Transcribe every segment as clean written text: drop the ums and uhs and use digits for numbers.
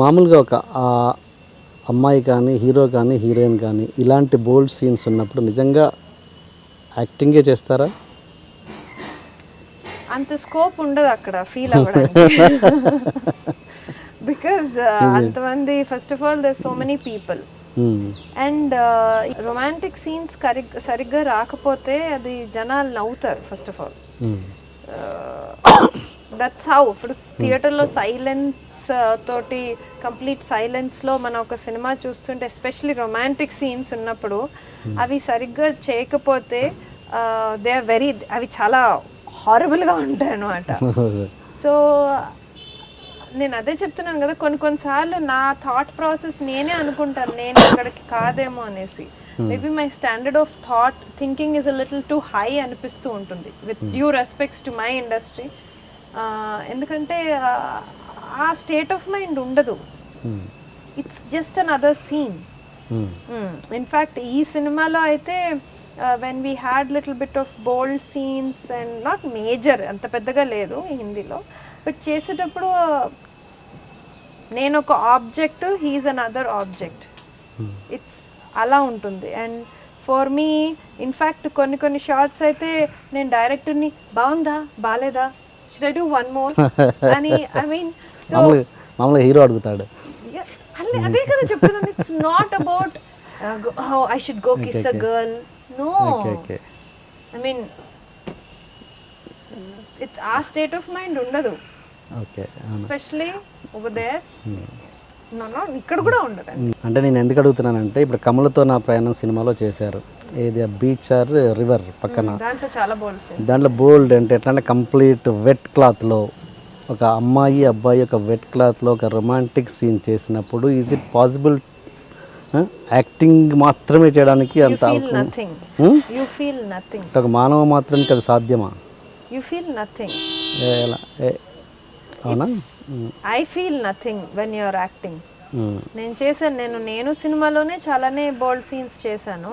మామూలుగా ఒక అమ్మాయి కానీ హీరో కానీ హీరోయిన్ కానీ ఇలాంటి బోల్డ్ సీన్స్ ఉన్నప్పుడు నిజంగా యాక్టింగే చేస్తారా? అంత స్కోప్ ఉండదు అక్కడ ఫీల్ అవ్వడానికి. బికాజ్ అంతమంది first of all there so many people and romantic scenes సరిగ్గా రాకపోతే అది జనాలు నవ్వుతారు first of all. That's how. ఇప్పుడు థియేటర్లో సైలెన్స్ తోటి కంప్లీట్ సైలెన్స్లో మనం ఒక సినిమా చూస్తుంటే ఎస్పెషలీ రొమాంటిక్ సీన్స్ ఉన్నప్పుడు అవి సరిగ్గా చేయకపోతే దే ఆర్ వెరీ, అవి చాలా హారబుల్గా ఉంటాయి అన్నమాట. సో నేను అదే చెప్తున్నాను కదా, కొన్నిసార్లు నా థాట్ ప్రాసెస్ నేనే అనుకుంటాను నేను ఇక్కడికి కాదేమో అనేసి. Maybe my standard of thinking is a little too high అనిపిస్తూ ఉంటుంది, with due respects to my industry. ఎందుకంటే ఆ స్టేట్ ఆఫ్ మైండ్ ఉండదు. It's just another scene. In fact ఈ సినిమాలో అయితే when we had little bit of bold scenes and not major, అంత పెద్దగా లేదు హిందీలో, బట్ చేసేటప్పుడు నేను ఒక object, he is another object. It's అలా ఉంటుంది. అండ్ ఫర్ మీ ఇన్ఫ్యాక్ట్ కొన్ని షార్ట్స్ అయితే నేను డైరెక్టర్ని బాగుందా బాలేదా, should I do one more అని, ఐ మీన్ సో మామూలుగా హీరో అడుగుతాడు. అదే కదా చెప్తున్నాను. It's not about how I should go kiss a girl. No, I mean it's ఆ స్టేట్ ఆఫ్ మైండ్ ఉండదు. ఎస్పెషలీ ఓవర్ దేర్ ఇక్కడ కూడా ఉండదు. అంటే నేను ఎందుకు అడుగుతున్నానంటే ఇప్పుడు కమలతో నా ప్రయాణం సినిమాలో చేశారు, ఏది బీచ్ ఆర్ రివర్ పక్కన, దాంట్లో చాలా బోల్డ్ సీన్స్. దాంట్లో బోల్డ్ అంటే ఎట్లా అంటే కంప్లీట్ వెట్ క్లాత్లో ఒక అమ్మాయి అబ్బాయి ఒక వెట్ క్లాత్లో ఒక రొమాంటిక్ సీన్ చేసినప్పుడు ఈజ్ ఇట్ పాసిబుల్ యాక్టింగ్ మాత్రమే చేయడానికి అంత ఒక మానవ మాత్రానికి అది సాధ్యమా? You feel nothing. అవునా? I feel nothing when you're acting. నేను చేశాను, నేను సినిమాలోనే చాలానే బోల్డ్ సీన్స్ చేశాను.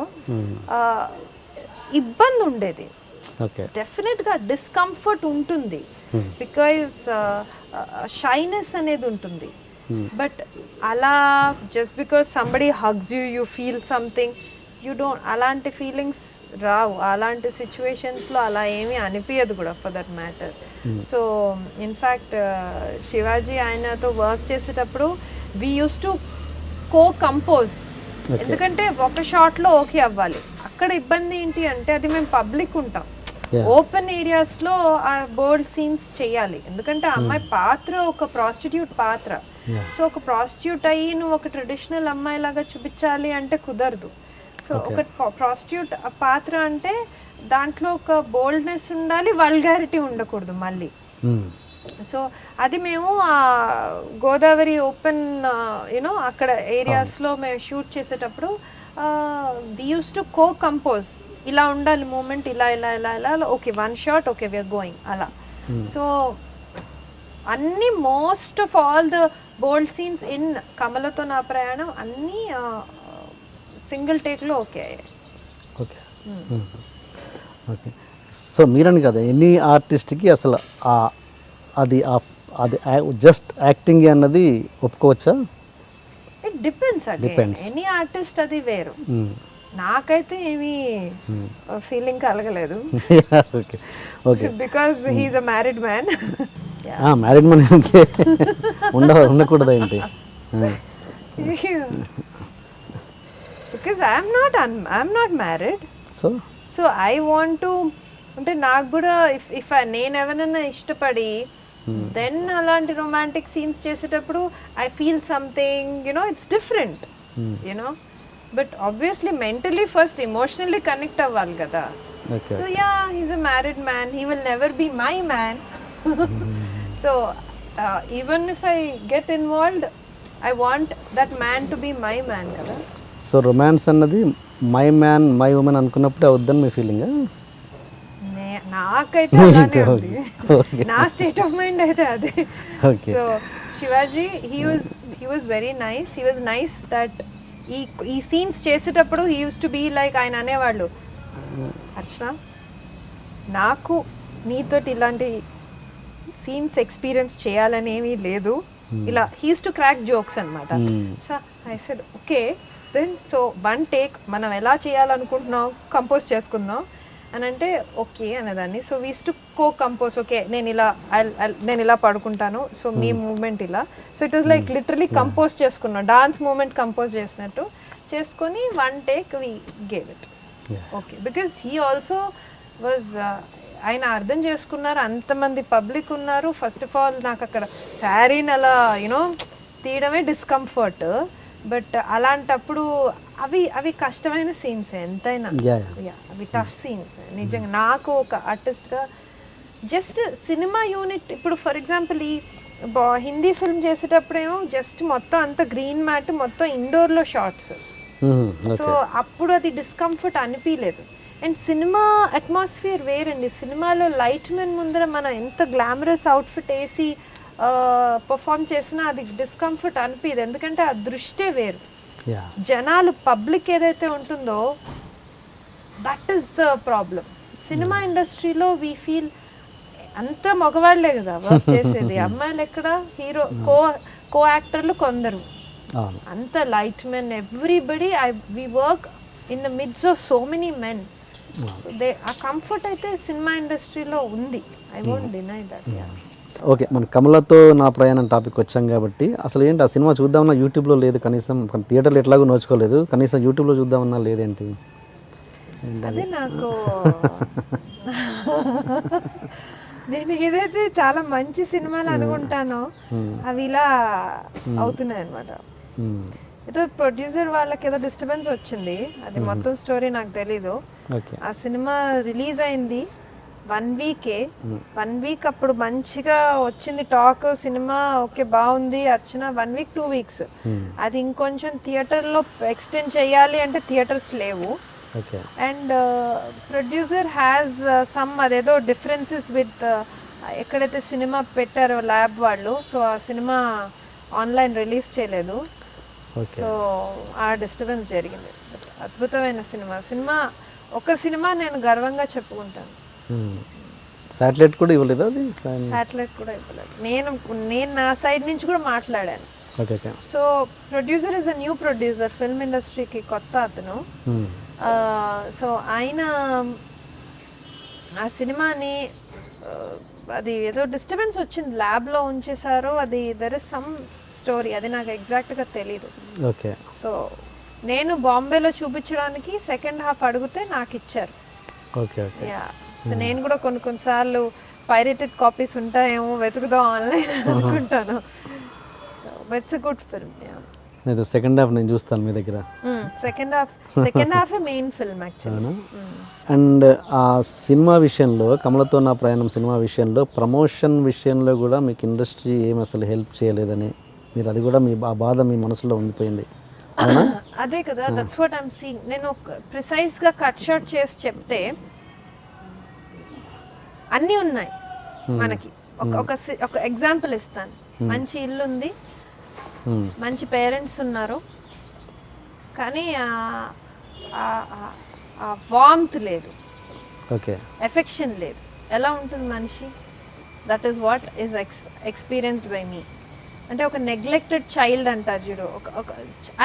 ఇబ్బంది ఉండేది, డెఫినెట్గా డిస్కంఫర్ట్ ఉంటుంది, బికాజ్ షైనెస్ అనేది ఉంటుంది. బట్ అలా just because somebody hugs you, you feel something, you don't, అలాంటి ఫీలింగ్స్ రావు. అలాంటి సిచ్యువేషన్స్లో అలా ఏమీ అనిపించదు కూడా for that matter. So in fact Shivaji ఆయనతో వర్క్ చేసేటప్పుడు వీ యూస్ టు కంపోజ్, ఎందుకంటే ఒక షాట్లో ఓకే అవ్వాలి. అక్కడ ఇబ్బంది ఏంటి అంటే అది మేము పబ్లిక్ ఉంటాం, ఓపెన్ ఏరియాస్లో ఆ బోల్డ్ సీన్స్ చేయాలి. ఎందుకంటే ఆ అమ్మాయి పాత్ర ఒక ప్రాస్టిట్యూట్ పాత్ర. సో ఒక ప్రాస్టిట్యూట్ అయ్యి నువ్వు ఒక ట్రెడిషనల్ అమ్మాయి లాగా చూపించాలి అంటే కుదరదు. సో ఒక ప్రాస్టిట్యూట్ పాత్ర అంటే దాంట్లో ఒక బోల్డ్నెస్ ఉండాలి, వల్గారిటీ ఉండకూడదు మళ్ళీ. సో అది మేము గోదావరి ఓపెన్ యూనో అక్కడ ఏరియాస్లో మేము షూట్ చేసేటప్పుడు వి యూస్ టు కంపోజ్, ఇలా ఉండాలి మూమెంట్, ఇలా ఇలా ఇలా ఇలా okay one shot okay we're going అలా. సో అన్ని most of all the bold scenes in కమలతో నా ప్రయాణం అన్నీ సింగిల్ టేక్లో ఓకే అయ్యాయి. ఓకే. సో మీరని కదా ఎనీ ఆర్టిస్ట్కి అసలు అది అది జస్ట్ యాక్టింగ్ అన్నది ఒప్పుకోవచ్చా? It depends. ఎనీ ఆర్టిస్ట్ అది వేరు. నాకైతే ఏమీ ఫీలింగ్ కలగలేదు, because he's a married man. Married man అంటే ఉండకూడదు ఏంటి? Because I'm not married. So I want to, అంటే నాకు కూడా if నేను ఎవరైనా ఇష్టపడి దెన్ అలాంటి రొమాంటిక్ సీన్స్ చేసేటప్పుడు I feel something, you know it's different, you know. But obviously mentally first emotionally connect అవ్వాలి కదా. So yeah, he's a married man, he will never be my man. So even if I get involved I want that man to be my man కదా. So romance అన్నది my man my woman అనుకున్నప్పుడు అవుద్దని మీ feeling? నాకైతే అలానే ఉంది, నా state of mind అయితే అదే. So Shivaji he was very nice. He was nice that ఈ సీన్స్ చేసేటప్పుడు he used to be like, ఆయన అనేవాళ్ళు, అర్చన నాకు నీతోటి ఇలాంటి సీన్స్ ఎక్స్పీరియన్స్ చేయాలని ఏమీ లేదు, ఇలా హీస్ టు క్రాక్ జోక్స్ అనమాట. So I said okay then so 1 take మనం ఎలా చేయాలనుకుంటున్నాం కంపోజ్ చేసుకుందాం అని అంటే ఓకే అనేదాన్ని. So we's to compose, okay నేను ఇలా పడుకుంటాను, సో మీ మూమెంట్ ఇలా. So it was like literally compose చేసుకున్నాం, డాన్స్ మూమెంట్ కంపోజ్ చేసినట్టు చేసుకొని 1 take we gave it. Okay because he also was ఆయన అర్థం చేసుకున్నారు, అంతమంది పబ్లిక్ ఉన్నారు. ఫస్ట్ ఆఫ్ ఆల్ నాకు అక్కడ శారీని అలా యూనో తీయడమే డిస్కంఫర్ట్, బట్ అలాంటప్పుడు అవి కష్టమైన సీన్స్ ఎంతైనా, అవి టఫ్ సీన్స్ నిజంగా. నాకు ఒక ఆర్టిస్ట్గా జస్ట్ సినిమా యూనిట్ ఇప్పుడు ఫర్ ఎగ్జాంపుల్ ఈ హిందీ ఫిల్మ్ చేసేటప్పుడేమో జస్ట్ మొత్తం అంత గ్రీన్ మ్యాట్ మొత్తం ఇండోర్లో షార్ట్స్, సో అప్పుడు అది డిస్కంఫర్ట్ అనిపించలేదు. అండ్ సినిమా అట్మాస్ఫియర్ వేరండి. సినిమాలో లైట్ మెన్ ముందర మనం ఎంత గ్లామరస్ అవుట్ఫిట్ వేసి పర్ఫామ్ చేసినా అది డిస్కంఫర్ట్ అనిపించదు, ఎందుకంటే ఆ దృష్టే వేరు. జనాలు పబ్లిక్ ఏదైతే ఉంటుందో that is the problem. Cinema ఇండస్ట్రీలో వీ ఫీల్ అంత మగవాళ్లే కదా వర్క్ చేసేది, అమ్మాయిలు ఎక్కడ, హీరో కో యాక్టర్లు కొందరు, అంత light men everybody. We work in the midst of so many men. ఆ కంఫర్ట్ అయితే సినిమా ఇండస్ట్రీలో ఉంది, I won't deny that. Okay, మన కమలతో నా ప్రయాణం టాపిక్ వచ్చాం కాబట్టి అసలు ఏంటి ఆ సినిమా చూద్దామన్నా యూట్యూబ్లో లేదు, కనీసం థియేటర్లో ఎట్లాగో నోచుకోలేదు, కనీసం యూట్యూబ్లో చూద్దామన్నా లేదేంటి? అదే నాకు నేను ఏదైతే చాలా మంచి సినిమాలు అనుకుంటానో అవి ఇలా అవుతున్నాయి అనమాట. ఏదో ప్రొడ్యూసర్ వాళ్ళకి ఏదో డిస్టర్బెన్స్ వచ్చింది, అది మొత్తం స్టోరీ నాకు తెలీదు. ఆ సినిమా రిలీజ్ అయింది 1 వీకే, 1 వీక్ అప్పుడు మంచిగా వచ్చింది టాక్, సినిమా ఓకే బాగుంది అర్చన. 1 వీక్ 2 వీక్స్ అది ఇంకొంచెం థియేటర్లో ఎక్స్టెండ్ చేయాలి అంటే థియేటర్స్ లేవు. అండ్ ప్రొడ్యూసర్ హ్యాస్ సమ్ అదేదో డిఫరెన్సెస్ విత్ ఎక్కడైతే సినిమా పెట్టారో ల్యాబ్ వాళ్ళు, సో ఆ సినిమా ఆన్లైన్ రిలీజ్ చేయలేదు. సో ఆ డిస్టర్బెన్స్ జరిగింది. అద్భుతమైన సినిమా ఒక సినిమా నేను గర్వంగా చెప్పుకుంటాను. శాటిలైట్ కూడా ఇవ్వలేదు, అది శాటిలైట్ కూడా ఇవ్వలేదు. నేను నా సైడ్ నుంచి కూడా మాట్లాడాను. So producer is a new producer, film ఇండస్ట్రీకి కొత్త అతను. సో ఆయన ఆ సినిమాని అది ఏదో డిస్టర్బెన్స్ వచ్చింది, ల్యాబ్లో ఉంచేసారు, అది దర్ ఇస్ సమ్ స్టోరీ, అది నాకు ఎగ్జాక్ట్గా తెలీదు. ఓకే, సో నేను బాంబేలో చూపించడానికి సెకండ్ హాఫ్ అడిగితే నాకు ఇచ్చారు. Okay okay. యా, సో నేను కూడా కొన్నిసార్లు పైరేటెడ్ కాపీస్ ఉంటాయేమో వెతుకుదాం ఆన్లైన్ అనుకుంటాను. It's a good film. నేను సెకండ్ హాఫ్ నేను చూస్తాను మీ దగ్గర. Second half main film actually. And ఆ సినిమా విషయంలో, కమలతో నా ప్రయాణం సినిమా విషయంలో, ప్రమోషన్ విషయంలో కూడా మీకు ఇండస్ట్రీ ఏమి అసలు హెల్ప్ చేయలేదని మీరు, అది కూడా మీ బాధ మీ మనసులో ఉండిపోయింది. అదే కదా, దట్స్ వాట్ ఐమ్ సీయింగ్. నేను ప్రిసైజ్గా కట్ షాట్ చేసి చెప్తే అన్నీ ఉన్నాయి మనకి. ఒక ఎగ్జాంపుల్ ఇస్తాను. మంచి ఇల్లు ఉంది, మంచి పేరెంట్స్ ఉన్నారు, కానీ వార్మ్త్ లేదు, ఎఫెక్షన్ లేదు. ఎలా ఉంటుంది మనిషి? That is what is experienced by me. అంటే ఒక నెగ్లెక్టెడ్ చైల్డ్ అంటారు చూడు,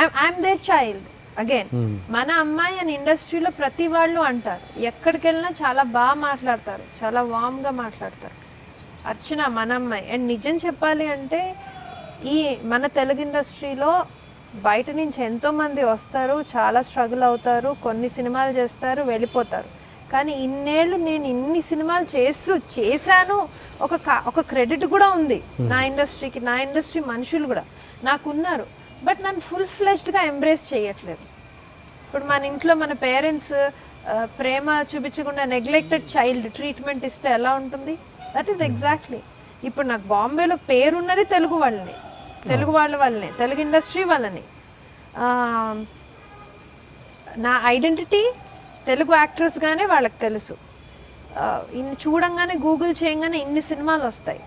ఐఎమ్ దేర్ చైల్డ్ అగైన్. మన అమ్మాయి అని ఇండస్ట్రీలో ప్రతి వాళ్ళు అంటారు, ఎక్కడికి వెళ్ళినా చాలా బాగా మాట్లాడతారు, చాలా వామ్గా మాట్లాడతారు. అర్చన మన అమ్మాయి. అండ్ నిజం చెప్పాలి అంటే ఈ మన తెలుగు ఇండస్ట్రీలో బయట నుంచి ఎంతోమంది వస్తారు, చాలా స్ట్రగుల్ అవుతారు, కొన్ని సినిమాలు చేస్తారు, వెళ్ళిపోతారు. కానీ ఇన్నేళ్ళు నేను ఇన్ని సినిమాలు చేశాను, ఒక క్రెడిట్ కూడా ఉంది నా ఇండస్ట్రీకి. నా ఇండస్ట్రీ మనుషులు కూడా నాకున్నారు, బట్ నన్ను ఫుల్ ఫ్లెజ్డ్గా ఎంబ్రేస్ చేయట్లేదు. ఇప్పుడు మన ఇంట్లో మన పేరెంట్స్ ప్రేమ చూపించకుండా నెగ్లెక్టెడ్ చైల్డ్ ట్రీట్మెంట్ ఇస్తే ఎలా ఉంటుంది? That is exactly. ఇప్పుడు నాకు బాంబేలో పేరున్నది తెలుగు వాళ్ళని, తెలుగు వాళ్ళ వల్లనే, తెలుగు ఇండస్ట్రీ వల్లనే. నా ఐడెంటిటీ తెలుగు యాక్ట్రెస్గానే వాళ్ళకి తెలుసు. ఇన్ని చూడంగానే గూగుల్ చేయగానే ఇన్ని సినిమాలు వస్తాయి,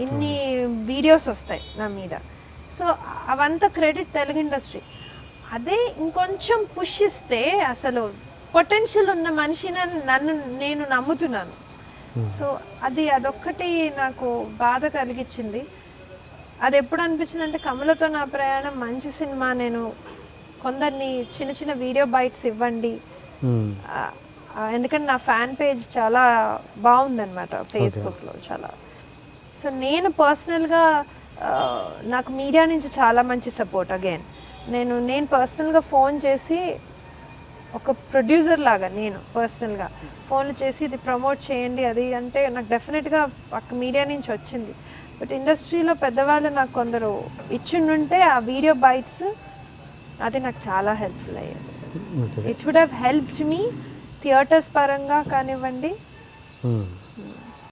ఇన్ని వీడియోస్ వస్తాయి నా మీద. సో అవంతా క్రెడిట్ తెలుగు ఇండస్ట్రీ. అదే ఇంకొంచెం పుష్ ఇస్తే అసలు పొటెన్షియల్ ఉన్న మనిషిని నేను నమ్ముతున్నాను. సో అదొక్కటి నాకు బాధ కలిగించింది. అది ఎప్పుడు అనిపించింది అంటే కమలతో నా ప్రయాణం మంచి సినిమా, నేను కొందరిని చిన్న చిన్న వీడియో బైట్స్ ఇవ్వండి, ఎందుకంటే నా ఫ్యాన్ పేజ్ చాలా బాగుందన్నమాట ఫేస్బుక్లో చాలా. సో నేను పర్సనల్గా నాకు మీడియా నుంచి చాలా మంచి సపోర్ట్. అగైన్ నేను పర్సనల్గా ఫోన్ చేసి ఒక ప్రొడ్యూసర్ లాగా నేను పర్సనల్గా ఫోన్లు చేసి ఇది ప్రమోట్ చేయండి అది అంటే నాకు డెఫినెట్గా పక్క మీడియా నుంచి వచ్చింది. బట్ ఇండస్ట్రీలో పెద్దవాళ్ళు నాకు కొందరు ఇచ్చిండుంటే ఆ వీడియో బైట్స్ అది నాకు చాలా హెల్ప్ఫుల్ అయ్యేది. It would have helped me theatres పరంగా కానివ్వండి.